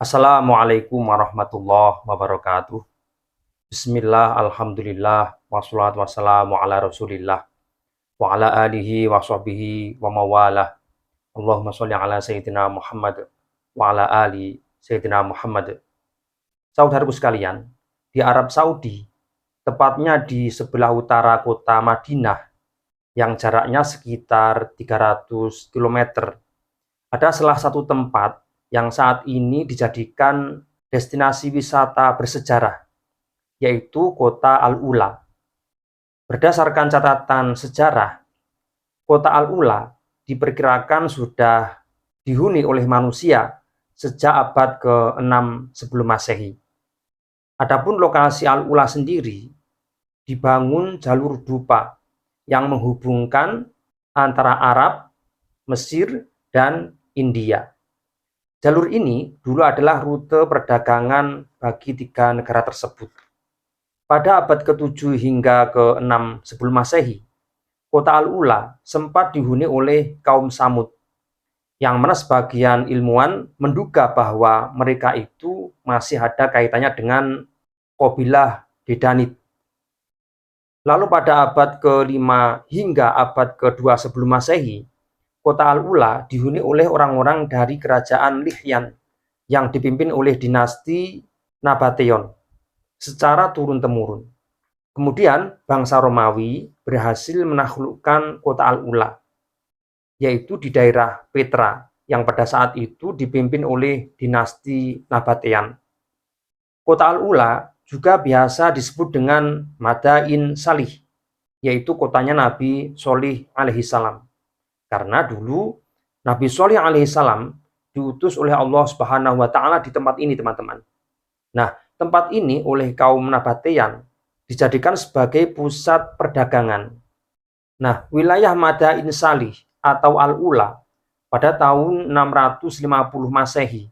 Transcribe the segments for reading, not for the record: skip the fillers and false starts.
Assalamualaikum warahmatullahi wabarakatuh. Bismillah, alhamdulillah, wassalatu wassalamu ala rasulillah, wa ala alihi wa sahbihi wa mawalah. Allahumma sholli ala Sayyidina Muhammad, wa ala ali Sayyidina Muhammad. Saudaraku sekalian, di Arab Saudi, tepatnya di sebelah utara kota Madinah, yang jaraknya sekitar 300 km, ada salah satu tempat yang saat ini dijadikan destinasi wisata bersejarah, yaitu kota Al-Ula. Berdasarkan catatan sejarah, kota Al-Ula diperkirakan sudah dihuni oleh manusia sejak abad ke-6 sebelum Masehi. Adapun lokasi Al-Ula sendiri dibangun jalur dupa yang menghubungkan antara Arab, Mesir, dan India. Jalur ini dulu adalah rute perdagangan bagi tiga negara tersebut. Pada abad ke-7 hingga ke-6 sebelum Masehi, kota Al-Ula sempat dihuni oleh kaum Samud, yang mana sebagian ilmuwan menduga bahwa mereka itu masih ada kaitannya dengan kabilah Dedanit. Lalu pada abad ke-5 hingga abad ke-2 sebelum Masehi, kota Al-Ula dihuni oleh orang-orang dari kerajaan Lihyan yang dipimpin oleh dinasti Nabateon secara turun-temurun. Kemudian bangsa Romawi berhasil menaklukkan kota Al-Ula, yaitu di daerah Petra yang pada saat itu dipimpin oleh dinasti Nabatean. Kota Al-Ula juga biasa disebut dengan Madain Salih, yaitu kotanya Nabi Sholih alaihissalam. Karena dulu Nabi Sholih alaihissalam diutus oleh Allah Subhanahu wa Ta'ala di tempat ini, teman-teman. Nah, tempat ini oleh kaum Nabatean dijadikan sebagai pusat perdagangan. Nah, wilayah Madain Salih atau Al-Ula pada tahun 650 Masehi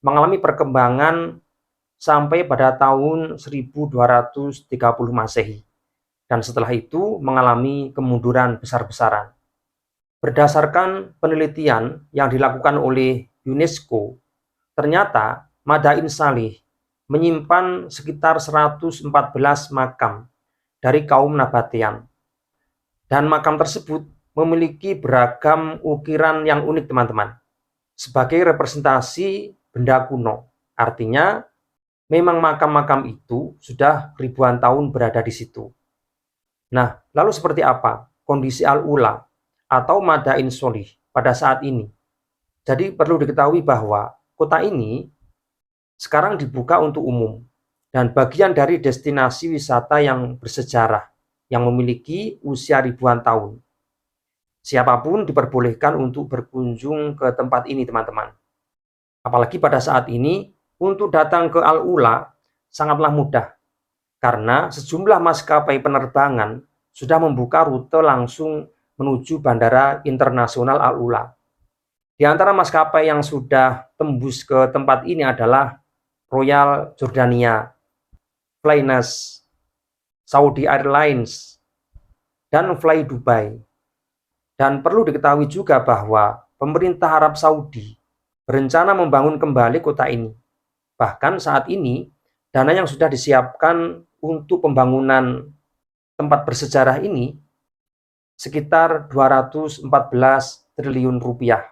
mengalami perkembangan sampai pada tahun 1230 Masehi. Dan setelah itu mengalami kemunduran besar-besaran. Berdasarkan penelitian yang dilakukan oleh UNESCO, ternyata Madain Salih menyimpan sekitar 114 makam dari kaum Nabatean. Dan makam tersebut memiliki beragam ukiran yang unik, teman-teman, sebagai representasi benda kuno. Artinya, memang makam-makam itu sudah ribuan tahun berada di situ. Nah, lalu seperti apa kondisi Al-Ula atau Madain Sholih pada saat ini? Jadi perlu diketahui bahwa kota ini sekarang dibuka untuk umum dan bagian dari destinasi wisata yang bersejarah yang memiliki usia ribuan tahun. Siapapun diperbolehkan untuk berkunjung ke tempat ini, teman-teman. Apalagi pada saat ini untuk datang ke Al-Ula sangatlah mudah karena sejumlah maskapai penerbangan sudah membuka rute langsung menuju Bandara Internasional Al-Ula. Di antara maskapai yang sudah tembus ke tempat ini adalah Royal Jordania, Flynas, Saudi Airlines, dan Fly Dubai. Dan perlu diketahui juga bahwa pemerintah Arab Saudi berencana membangun kembali kota ini. Bahkan saat ini, dana yang sudah disiapkan untuk pembangunan tempat bersejarah ini sekitar 214 triliun rupiah.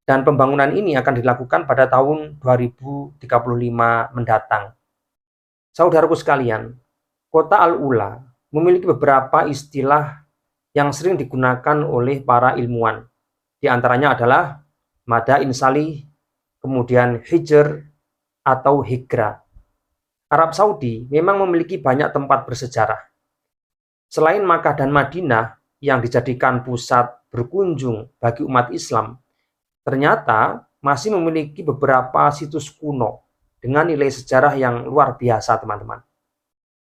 Dan pembangunan ini akan dilakukan pada tahun 2035 mendatang. Saudaraku sekalian, kota Al-Ula memiliki beberapa istilah yang sering digunakan oleh para ilmuwan. Di antaranya adalah Madain Salih, kemudian Hijr atau Hijra. Arab Saudi memang memiliki banyak tempat bersejarah. Selain Makkah dan Madinah yang dijadikan pusat berkunjung bagi umat Islam, ternyata masih memiliki beberapa situs kuno dengan nilai sejarah yang luar biasa, teman-teman.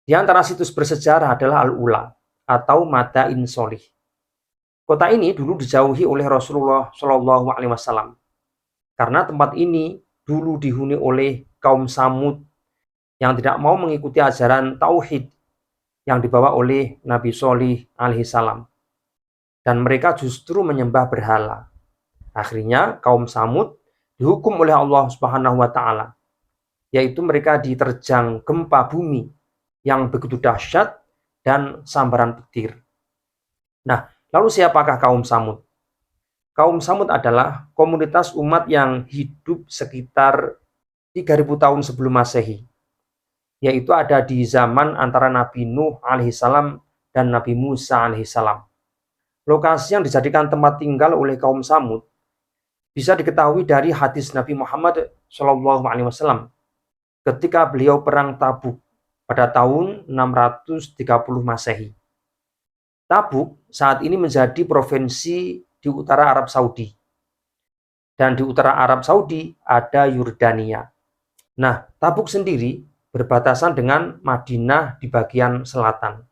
Di antara situs bersejarah adalah Al-Ula atau Madain Sholih. Kota ini dulu dijauhi oleh Rasulullah Shallallahu Alaihi Wasallam karena tempat ini dulu dihuni oleh kaum Samud yang tidak mau mengikuti ajaran tauhid yang dibawa oleh Nabi Sholih alaihissalam. Dan mereka justru menyembah berhala. Akhirnya kaum Samud dihukum oleh Allah Subhanahu wa taala, yaitu mereka diterjang gempa bumi yang begitu dahsyat dan sambaran petir. Nah, lalu siapakah kaum Samud? Kaum Samud adalah komunitas umat yang hidup sekitar 3000 tahun sebelum Masehi, yaitu ada di zaman antara Nabi Nuh alaihissalam dan Nabi Musa alaihissalam. Lokasi yang dijadikan tempat tinggal oleh kaum Samud bisa diketahui dari hadis Nabi Muhammad SAW ketika beliau perang Tabuk pada tahun 630 Masehi. Tabuk saat ini menjadi provinsi di utara Arab Saudi. Dan di utara Arab Saudi ada Yordania. Nah, Tabuk sendiri berbatasan dengan Madinah di bagian selatan.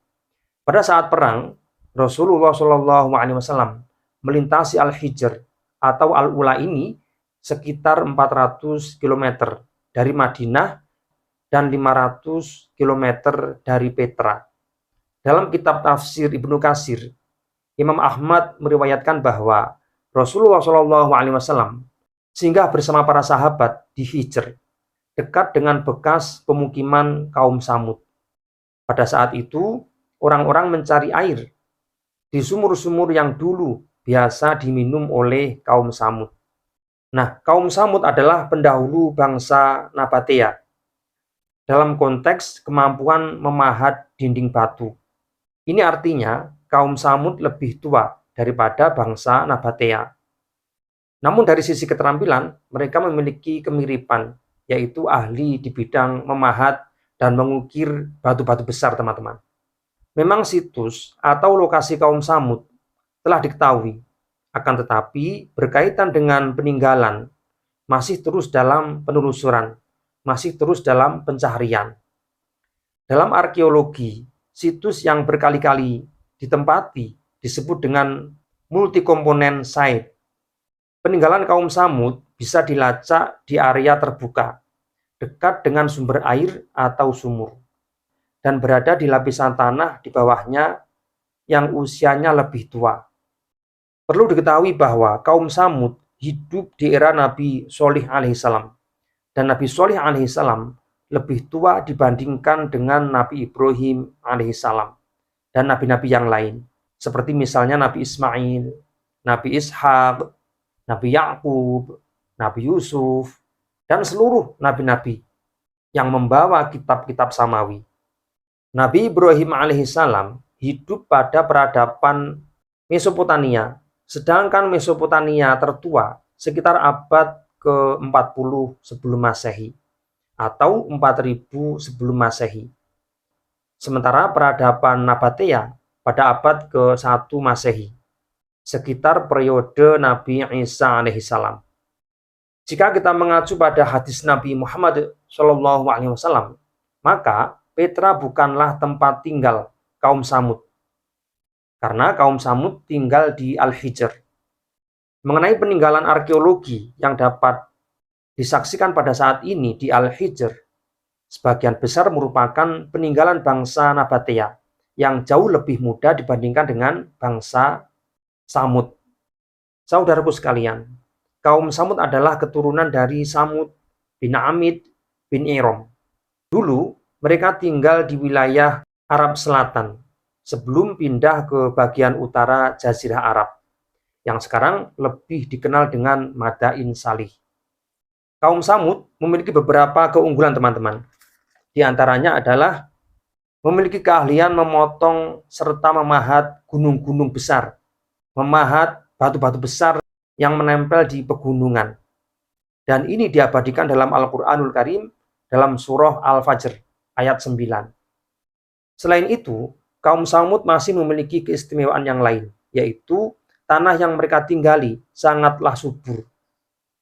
Pada saat perang, Rasulullah SAW melintasi Al-Hijr atau Al-Ula ini sekitar 400 km dari Madinah dan 500 km dari Petra. Dalam kitab tafsir Ibnu Katsir, Imam Ahmad meriwayatkan bahwa Rasulullah SAW singgah bersama para sahabat di Hijr, dekat dengan bekas pemukiman kaum Samud. Pada saat itu, orang-orang mencari air di sumur-sumur yang dulu biasa diminum oleh kaum Samud. Nah, kaum Samud adalah pendahulu bangsa Nabatea dalam konteks kemampuan memahat dinding batu. Ini artinya kaum Samud lebih tua daripada bangsa Nabatea. Namun dari sisi keterampilan, mereka memiliki kemiripan, yaitu ahli di bidang memahat dan mengukir batu-batu besar, teman-teman. Memang situs atau lokasi kaum Samud telah diketahui, akan tetapi berkaitan dengan peninggalan masih terus dalam penelusuran, masih terus dalam pencaharian. Dalam arkeologi, situs yang berkali-kali ditempati disebut dengan multi-komponen site. Peninggalan kaum Samud bisa dilacak di area terbuka, dekat dengan sumber air atau sumur, dan berada di lapisan tanah di bawahnya yang usianya lebih tua. Perlu diketahui bahwa kaum Samud hidup di era Nabi Sholih alaihissalam, dan Nabi Sholih alaihissalam lebih tua dibandingkan dengan Nabi Ibrahim alaihissalam dan nabi-nabi yang lain, seperti misalnya Nabi Ismail, Nabi Ishak, Nabi Yakub, Nabi Yusuf, dan seluruh nabi-nabi yang membawa kitab-kitab samawi. Nabi Ibrahim alaihissalam hidup pada peradaban Mesopotamia, sedangkan Mesopotamia tertua sekitar abad ke-40 sebelum Masehi atau 4000 sebelum Masehi. Sementara peradaban Nabatea pada abad ke-1 Masehi, sekitar periode Nabi Isa alaihissalam. Jika kita mengacu pada hadis Nabi Muhammad SAW, maka Petra bukanlah tempat tinggal kaum Samud, karena kaum Samud tinggal di Al-Hijr. Mengenai peninggalan arkeologi yang dapat disaksikan pada saat ini di Al-Hijr, sebagian besar merupakan peninggalan bangsa Nabatea yang jauh lebih muda dibandingkan dengan bangsa Samud. Saudaraku sekalian, kaum Samud adalah keturunan dari Samud bin Amid bin Iram. Dulu mereka tinggal di wilayah Arab Selatan sebelum pindah ke bagian utara Jazirah Arab, yang sekarang lebih dikenal dengan Madain Salih. Kaum Samud memiliki beberapa keunggulan, teman-teman. Di antaranya adalah memiliki keahlian memotong serta memahat gunung-gunung besar, memahat batu-batu besar yang menempel di pegunungan. Dan ini diabadikan dalam Al-Quranul Karim dalam surah Al-Fajr ayat 9. Selain itu, kaum Samud masih memiliki keistimewaan yang lain, yaitu tanah yang mereka tinggali sangatlah subur.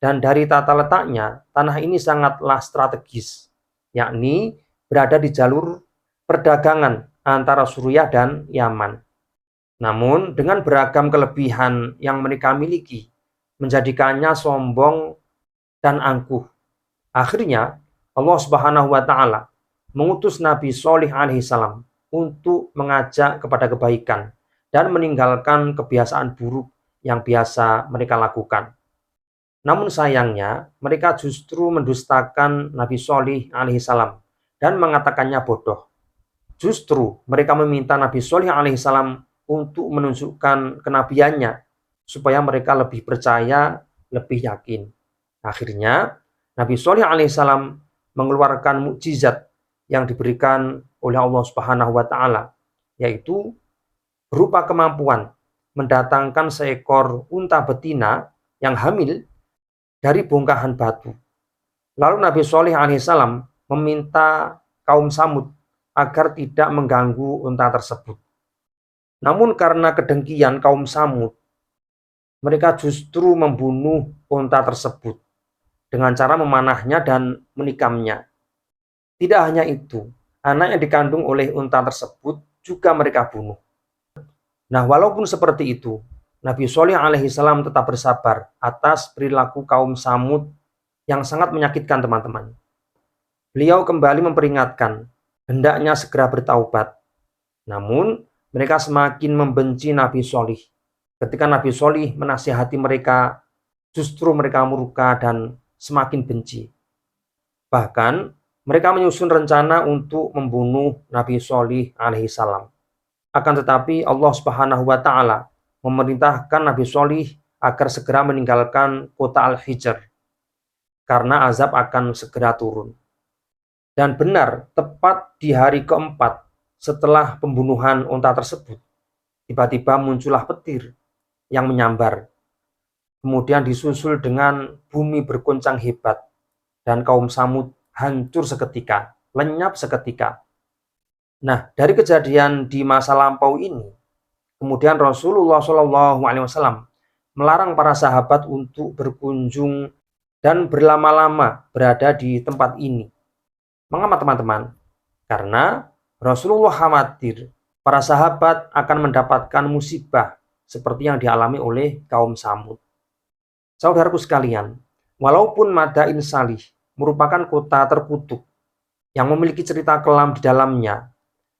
Dan dari tata letaknya, tanah ini sangatlah strategis, yakni berada di jalur perdagangan antara Suriah dan Yaman. Namun, dengan beragam kelebihan yang mereka miliki, menjadikannya sombong dan angkuh. Akhirnya, Allah Subhanahu wa Ta'ala mengutus Nabi Sholih alaihissalam untuk mengajak kepada kebaikan dan meninggalkan kebiasaan buruk yang biasa mereka lakukan. Namun sayangnya, mereka justru mendustakan Nabi Sholih alaihissalam dan mengatakannya bodoh. Justru mereka meminta Nabi Sholih alaihissalam untuk menunjukkan kenabiannya supaya mereka lebih percaya, lebih yakin. Akhirnya, Nabi Sholih alaihissalam mengeluarkan mukjizat yang diberikan oleh Allah Subhanahu wa taala, yaitu berupa kemampuan mendatangkan seekor unta betina yang hamil dari bongkahan batu. Lalu Nabi Sholih alaihissalam meminta kaum Samud agar tidak mengganggu unta tersebut. Namun karena kedengkian kaum Samud, mereka justru membunuh unta tersebut dengan cara memanahnya dan menikamnya. Tidak hanya itu, anak yang dikandung oleh unta tersebut juga mereka bunuh. Nah, walaupun seperti itu, Nabi Sholih alaihissalam tetap bersabar atas perilaku kaum Samud yang sangat menyakitkan, teman-teman. Beliau kembali memperingatkan, hendaknya segera bertaubat. Namun, mereka semakin membenci Nabi Sholih. Ketika Nabi Sholih menasihati mereka, justru mereka murka dan semakin benci. Bahkan, mereka menyusun rencana untuk membunuh Nabi Sholih alaihissalam. Akan tetapi Allah Subhanahu wa taala memerintahkan Nabi Sholih agar segera meninggalkan kota Al-Hijr karena azab akan segera turun. Dan benar, tepat di hari keempat setelah pembunuhan unta tersebut, tiba-tiba muncullah petir yang menyambar. Kemudian disusul dengan bumi bergoncang hebat dan kaum Samud hancur seketika, lenyap seketika. Nah, dari kejadian di masa lampau ini, kemudian Rasulullah SAW melarang para sahabat untuk berkunjung dan berlama-lama berada di tempat ini. Mengapa, teman-teman? Karena Rasulullah khawatir para sahabat akan mendapatkan musibah seperti yang dialami oleh kaum Samud. Saudaraku sekalian, walaupun Madain Salih merupakan kota terkutuk yang memiliki cerita kelam di dalamnya,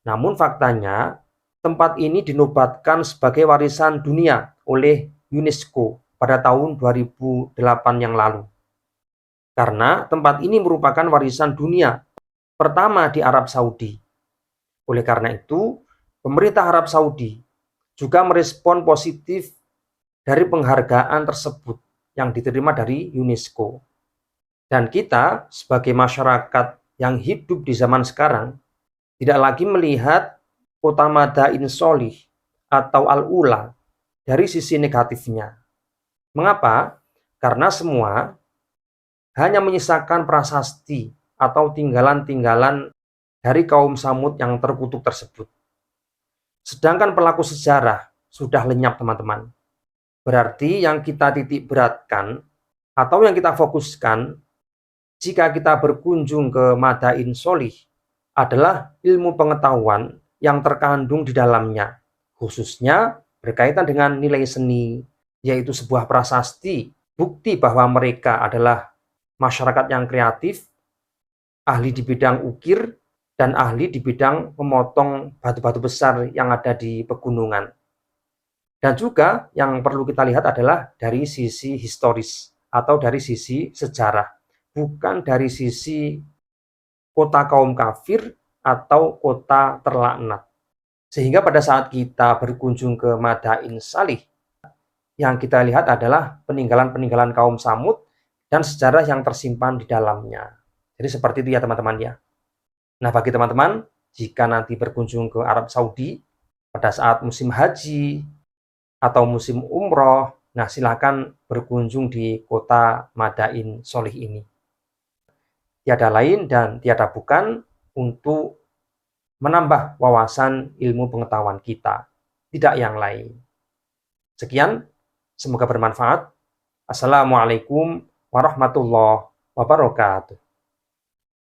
namun faktanya tempat ini dinobatkan sebagai warisan dunia oleh UNESCO pada tahun 2008 yang lalu. Karena tempat ini merupakan warisan dunia pertama di Arab Saudi. Oleh karena itu, pemerintah Arab Saudi juga merespon positif dari penghargaan tersebut yang diterima dari UNESCO. Dan kita sebagai masyarakat yang hidup di zaman sekarang tidak lagi melihat kota Madain Sholih atau Al-Ula dari sisi negatifnya. Mengapa? Karena semua hanya menyisakan prasasti atau tinggalan-tinggalan dari kaum Samud yang terkutuk tersebut. Sedangkan pelaku sejarah sudah lenyap, teman-teman. Berarti yang kita titik beratkan atau yang kita fokuskan jika kita berkunjung ke Madain Sholih adalah ilmu pengetahuan yang terkandung di dalamnya, khususnya berkaitan dengan nilai seni, yaitu sebuah prasasti, bukti bahwa mereka adalah masyarakat yang kreatif, ahli di bidang ukir, dan ahli di bidang memotong batu-batu besar yang ada di pegunungan. Dan juga yang perlu kita lihat adalah dari sisi historis atau dari sisi sejarah, bukan dari sisi kota kaum kafir atau kota terlaknat. Sehingga pada saat kita berkunjung ke Madain Salih, yang kita lihat adalah peninggalan-peninggalan kaum Samud dan sejarah yang tersimpan di dalamnya. Jadi seperti itu ya teman-teman ya. Nah, bagi teman-teman, jika nanti berkunjung ke Arab Saudi pada saat musim haji atau musim umroh, nah silakan berkunjung di kota Madain Sholih ini. Tiada lain dan tiada bukan untuk menambah wawasan ilmu pengetahuan kita, tidak yang lain. Sekian, semoga bermanfaat. Assalamualaikum warahmatullahi wabarakatuh.